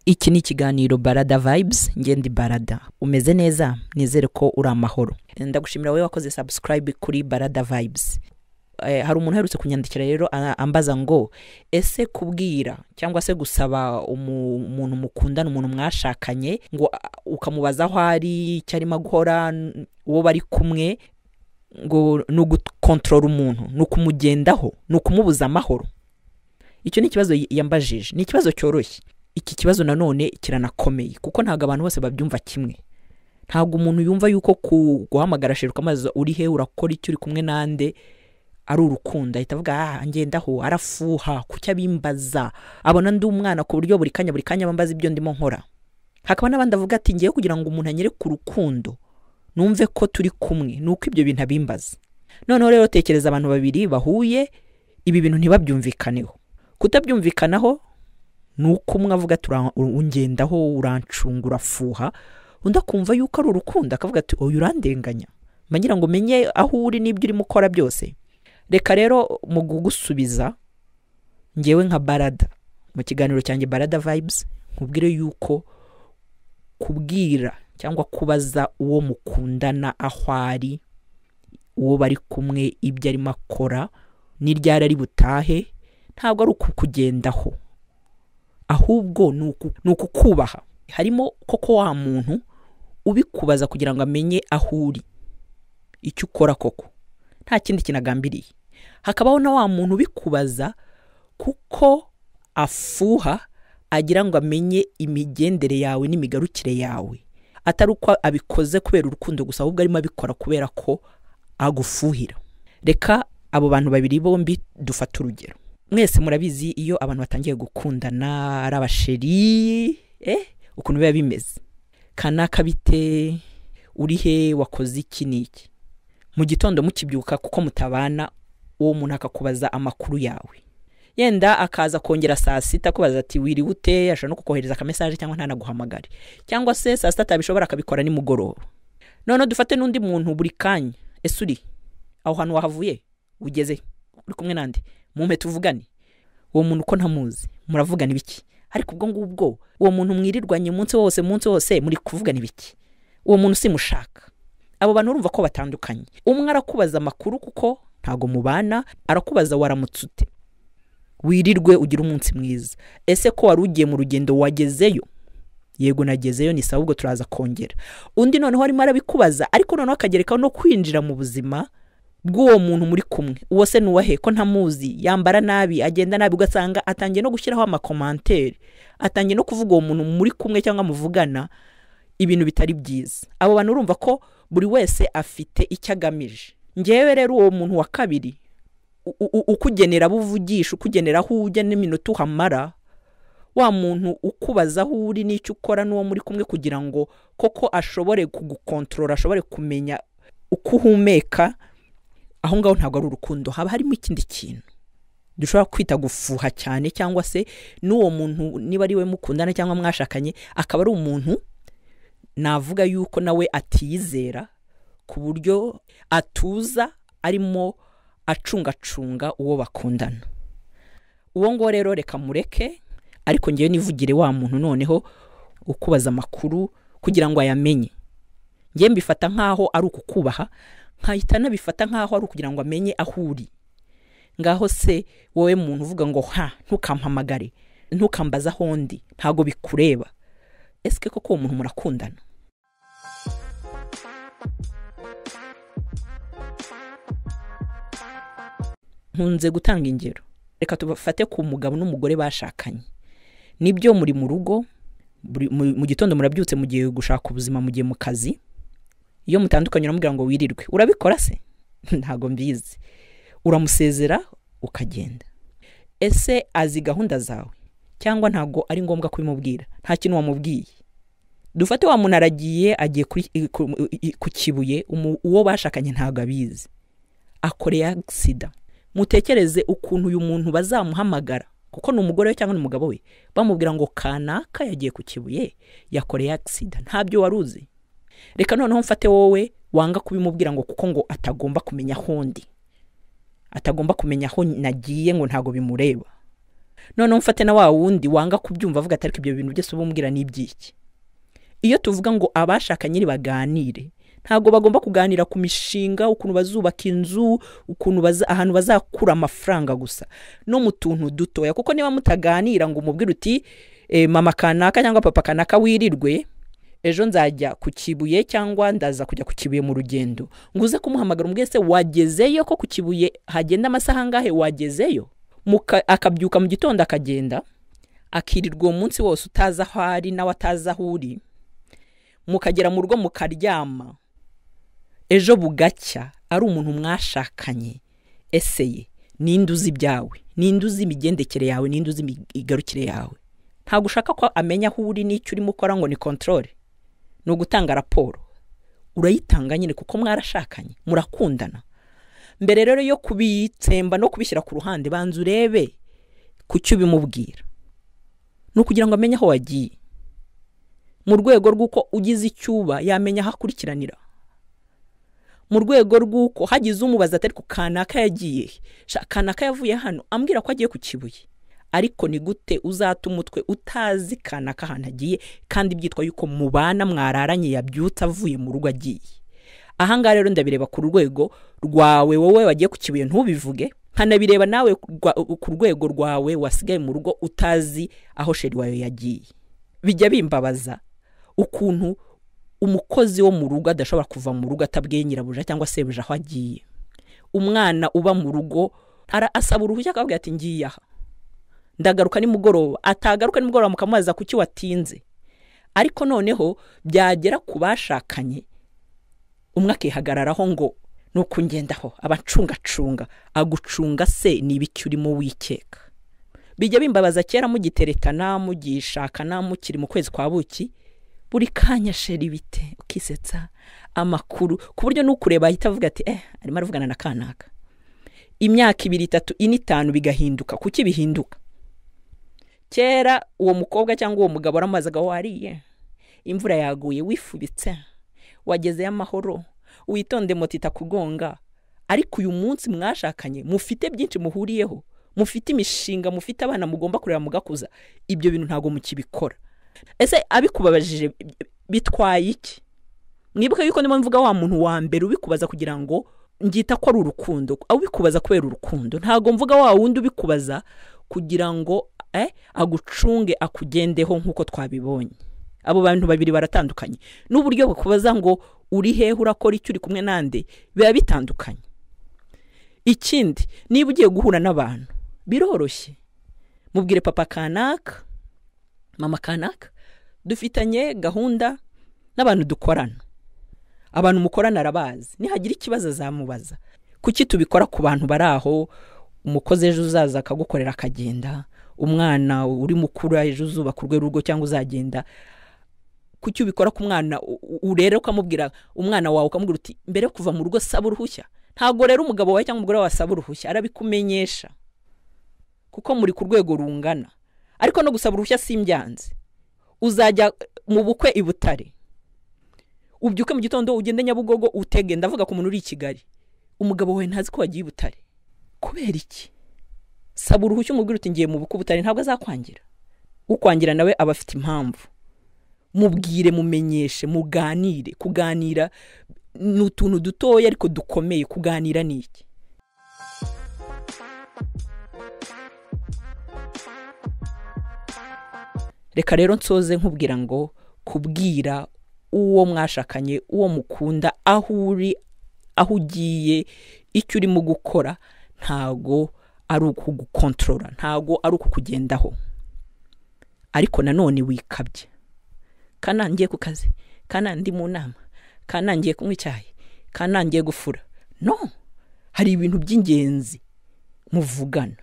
Iki ni ikiganiro Barada Vibes, ngendi Barada. Umeze neza? Nizere ko uri amahoro. Ndagushimira wowe wakoze subscribe kuri Barada Vibes. Hari umuntu herutse kunyandikira rero ambaza ngo ese kubwira cyangwa se gusaba umuntu mukundana, umuntu mwashakanye, ngo ukamubaza aho ari, cyarimo gukora, uwo bari kumwe, ngo no gukontrola umuntu, no kumugendaho, no kumubuza amahoro. Icyo ni ikibazo yambajije. Ni ikibazo cyoroshye. Iki kibazo nanone kiranakomeye kuko ntago abantu bose babyumva kimwe. Ntago umuntu yumva yuko guhamagara shiruka amazi uri he, urakora icyo, uri kumwe nande, ari urukundo. Ahita avuga ngendaho, arafuha, kucya bimbaza, abona ndi umwana ku buryo buri kanya bambaza ibyo ndimo nkora. Hakaba n'abandi avuga ati ngiye kugira ngo umuntu anyere ku rukundo, numve ko turi kumwe, nuko ibyo bintu abimbaza. Noneho rero tekereza abantu babiri bahuye, ibi bintu ntibabyumvikaneho. Kutabyumvikanaho nuko umwe avuga ungendaho, urancungura, fuha, undi akumva yuko ari urukundo, akavuga ati oya urandenganya, mangira ngo menye aho uri n'ibyo urimo ukora byose. Reka rero mu gugusubiza, ngewe nka Barada mu kiganiro cyanjye Barada Vibes, nkubwire yuko kubwira cyangwa kubaza uwo mukundana aho ari, uwo bari kumwe, ibyo arimo akora, n'iryari ari butahe, ntabwo ari ukukugendaho, ahubwo nukukubaha. Harimo koko wa muntu ubikubaza kugira ngo amenye aho uri, icyo ukora koko, nta kindi kinagambiriye. Hakabaho na wa muntu ubikubaza kuko afuha, agira ngo amenye imigendere yawe n'imigarukire yawe, atari uko abikoze kubera urukundo gusa, ahubwo arimo abikora kubera ko agufuhira. Reka abo bantu babiri bombi dufata urugero. Mwese murabizi iyo abantu batangiye gukundana, ari abasheri, ukuntu biba bimeze. Kanaka bite, uri he, wakoze iki n'iki. Mu gitondo mukibyuka kuko mutabana, uwo muntu akakubaza amakuru yawe. Yenda akaza kongera saa sita kubaza ati wiri ute, ashobora no kukohereza akamesaje cyangwa ntanaguhamagare. Cyangwa se saa sita atabishobora akabikora ni mugoroba. None dufate n'undi muntu buri kanya, ese uri aho hantu wahavuye, ugeze, uri kumwe nande, mumpe tuvugane. Uwo muntu uko ntamuzi, muravugana ibiki? Ariko ubwo ngubwo uwo muntu mwirirwanye umunsi wose muri kuvugana ibiki? Uwo muntu simushaka. Abo bantu urumva ko batandukanye. Umwe arakubaza amakuru kuko ntago mubana, arakubaza waramutsute, wirirwe ugira umunsi mwiza, ese ko wari ugiye mu rugendo wagezeyo? Yego nagezeyo, ni sawa, ubwo turaza kongera. Undi noneho arimo arabikubaza, ariko noneho akagerekaho no kwinjira mu buzima bw'uwo muntu muri kumwe. Uwo se nuwahe ko ntamuzi, yambara nabi, agenda nabi, ugasanga atangiye no gushyiraho amakomantere, atangiye no kuvuga uwo muntu muri kumwe cyangwa muvugana ibintu bitari byiza. Abo bantu urumva ko buri wese afite icyo agamije. Ngewe rero uwo muntu wa kabiri ukugenera buvugisha, ukugenera aho ujya n'iminota uhamara, wa muntu ukubaza aho uri n'icyo ukora n'uwo muri kumwe kugira ngo koko ashobore kugukontrola, ashobore kumenya uko uhumeka, aho ngaho ntabwo ari urukundo, haba harimo ikindi kintu dushobora kwita gufuha cyane. Cyangwa se n'uwo muntu niba ari we mukundana cyangwa mwashakanye, akaba ari umuntu navuga yuko nawe atiyizera, ku buryo atuza arimo acungacunga uwo bakundana. Uwo ngo rero reka mureke, ariko ngewe nivugire wa muntu noneho ukubaza amakuru kugira ngo ayamenye. Ngewe mbifata nkaho ari ukukubaha, nkahita nabifata nkaho ari ukugira ngo amenye aho uri. Ngaho se wowe muntu uvuga ngo ntukampamagare, ntukambaza aho ndi, ntago bikureba. Eske koko uwo muntu murakundana? Nkunze gutanga ingero. Reka tubafate ku mugabo n'umugore bashakanye. Nibyo muri mu rugo, mu gitondo murabyutse mugiye gushaka ubuzima, mugiye mu kazi. Iyo mutandukanye uramubwira ngo wirirwe, urabikora se? Ntago mbizi. Uramusezera ukagenda. Ese azi gahunda zawe cyangwa ntago ari ngombwa kubimubwira? Nta kintu wamubwiye. Dufate wa muntu aragiye, agiye ku Kibuye, uwo bashakanye ntago abizi, akoreye accident. Mutekereze ukuntu uyu muntu bazamuhamagara, kuko ni umugore we cyangwa ni umugabo we, bamubwira ngo kanaka yagiye ku Kibuye, yakoreye accident, ntabyo waruzi. Reka noneho mfate wowe wanga kubimubwira ngo kuko ngo atagomba kumenya aho ndi, atagomba kumenya aho nagiye, ngo ntago bimureba. none mfate na wa wundi wanga kubyumva avuga ati ariko ibyo bintu byose ubumbwira ni ibyiki. Iyo tuvuga ngo abashakanye baganire, ntago bagomba kuganira ku mishinga, ukuntu bazubaka inzu, ukuntu ahantu bazakura amafaranga gusa, no mu tuntu dutoya. Kuko niba mutaganira ngo umubwire uti mama kanaka cyangwa papa kanaka wirirwe, ejo nzajya ku Kibuye cyangwa ndaza kujya ku Kibuye mu rugendo, nguze kumuhamagara umwese wagezeyo, ko ku Kibuye hagenda amasaha ngahe wagezeyo, akabyuka mu gitondo akagenda akirirwa umunsi wose utaza aho ari nawe ataza aho uri, mukagera mu rugo mukaryama, ejo bugacya ari umuntu mwashakanye. Eseye ninde uzi ibyawe, ninde uzi imigendekere yawe, ninde uzi imigarukire yawe. Ntabwo ushaka ko amenya aho uri n'icyo urimo ukora ngo ni control, no gutanga raporo. Urayitanga nyine kuko mwarashakanye, murakundana. Mbere rero yo kubitsemba no kubishyira ku ruhande, banza urebe ku cyo bimubwira, no kugira ngo amenye aho wagiye, mu rwego rw'uko ugize icyuba yamenya aho akurikiranira, mu rwego rw'uko hagize umubaza atari ku kanaka yagiye, kanaka yavuye hano ambwira ko agiye ku Kibuye, ariko ni gute uzata umutwe utazi kanaka ahantu agiye kandi byitwa yuko mubana mwararanye yabyutse avuye mu rugo agiye. Ahangaha rero ndabireba ku rwego rwawe wowe wagiye ku Kibuye ntubivuge, nkanabireba nawe ku rwego rwawe wasigaye mu rugo utazi aho sheri wawe yagiye. Bijya bimbabaza ukuntu umukozi wo mu rugo adashobora kuva mu rugo atabwiye nyirabuja cyangwa sebuja aho agiye. Umwana uba mu rugo asaba uruhushya akavuga ati ngiye aha, ndagaruka nimugoroba, atagaruka nimugoroba mukamubaza kuki watinze. Ariko noneho byagera ku bashakanye, umwe akihagararaho ngo nukugendaho, abacungacunga. Agucunga se ni ibiki urimo wikeka? Bijya bimbabaza kera mugiteretana, mugishakana, mukiri mu kwezi kwa buki, buri kanya sheri bite, ukisetsa amakuru ku buryo nukureba ahita avuga ati arimo aravugana na kanaka. Imyaka 2, 3, 4, 5 bigahinduka. Kuki bihinduka? Kera uwo mukobwa cyangwa uwo mugabo aramazaga wariye, imvura yaguye wifubitse, wageze amahoro, witonde moto itakugonga. Ariko uyu munsi mwashakanye, mufite byinshi muhuriyeho, mufite imishinga, mufite abana mugomba kurera mugakuza, ibyo bintu ntago mukibikora. Ese abikubabajije bitwaye iki? Mwibuka yuko ndimo mvuga wa muntu wa mbere ubikubaza kugira ngo ngita ko ari urukundo, ubikubaza kubera urukundo. Ntago mvuga wa wundi ubikubaza kugira ngo agucunge akugendeho nkuko twabibonye. Abo bantu babiri baratandukanye. N'uburyo bukubaza ngo uri hehe, urakora icyo, uri kumwe nande, biba bitandukanye. Ikindi, niba ugiye guhura n'abantu biroroshye, mubwire papa kanaka, mama kanaka, dufitanye gahunda n'abantu dukorana. Abantu mukorana arabazi, nihagira ikibazo azamubaza. Kuki tubikora ku bantu baraho? Umukozi ejo uzaza akagukorera akagenda, umwana uri mukuru ejo uzuba ku rwego rugo cyangwa uzagenda. Kuki ubikora ku mwana urere ukamubwira umwana wawe ukamubwira uti mbere kuva mu rugo saba uruhushya? Ntago rero umugabo wawe cyangwa umugore wawe asaba uruhushya, arabikumenyesha kuko muri ku rwego rungana. Ariko no gusaba uruhushya simbyanze. Uzajya mu bukwe i Butare, ubyuke mu gitondo ugende Nyabugogo utege, ndavuga ku muntu uri i Kigali, umugabo wawe ntazi ko wagiye i Butare. Kubera iki? Saba uruhushya umubwire uti ngiye mu bukwe Butare, ntabwo azakwangira. Ukwangira nawe aba afite impamvu. Mubwire, mumenyeshe, muganire. Kuganira ni utuntu dutoya ariko dukomeye. Kuganira ni iki? Reka rero nsoze nkubwira ngo kubwira uwo mwashakanye, uwo mukunda, aho uri, aho ugiye, icyo urimo gukora, ntago ari ukugukontorora, ntago ari ukukugendaho. Ariko nanone wikabye. Kana ngiye ku kazi, kana ndi mu nama, kana ngiye kunywa icyayi, kana ngiye gufura. No, hari ibintu by'ingenzi muvugana.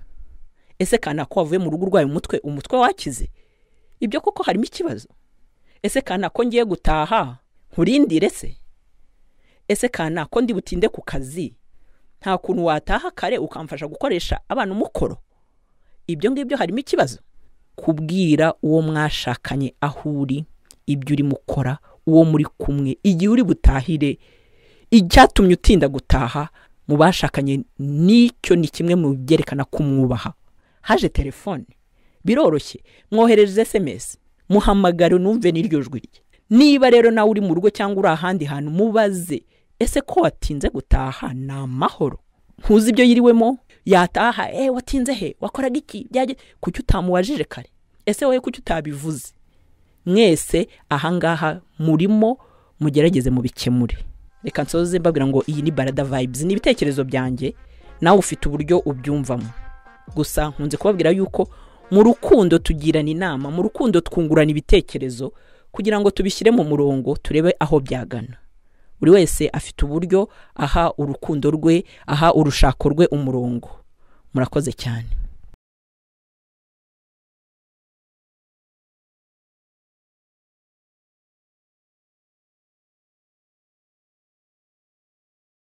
Ese kana ko wavuye mu rugo urwaye umutwe wakize? Ibyo koko harimo ikibazo? Ese kana ko ngiye gutaha nkurindire se? Ese kana ko ndi butinde ku kazi, nta kuntu wataha kare ukamfasha gukoresha abana umukoro? Ibyo ngibyo harimo ikibazo. Kubwira uwo mwashakanye aho uri, ibyo uri mukora, uwo muri kumwe, igihe uri butahire, icyatumye utinda gutaha, mu bashakanye nicyo ni kimwe mu byerekana kumwubaha. Haje telefone, biroroshye, mwoherereze SMS, muhamagare numve n'iryo jwi rye. Niba rero nawe uri mu rugo cyangwa uri ahandi hantu, mubaze ese ko watinze gutaha na amahoro, ntuzi ibyo yiriwemo, yataha watinze he, wakoraga iki, kuki utamuwajije kare, ese wowe kuki utabivuze? Mwese ahangaha murimo mugerageze mu bikemure. Reka nsoze mbabwira ngo iyi ni Barada Vibes, ni ibitekerezo byanjye, nawe ufite uburyo ubyumvamo. Gusa nkunze kubabwira yuko mu rukundo tugirana inama, mu rukundo twungurana ibitekerezo kugira ngo tubishyire mu murongo, turebe aho byagana. Buri wese afite uburyo aha urukundo rwe, aha urushako rwe umurongo. Murakoze cyane.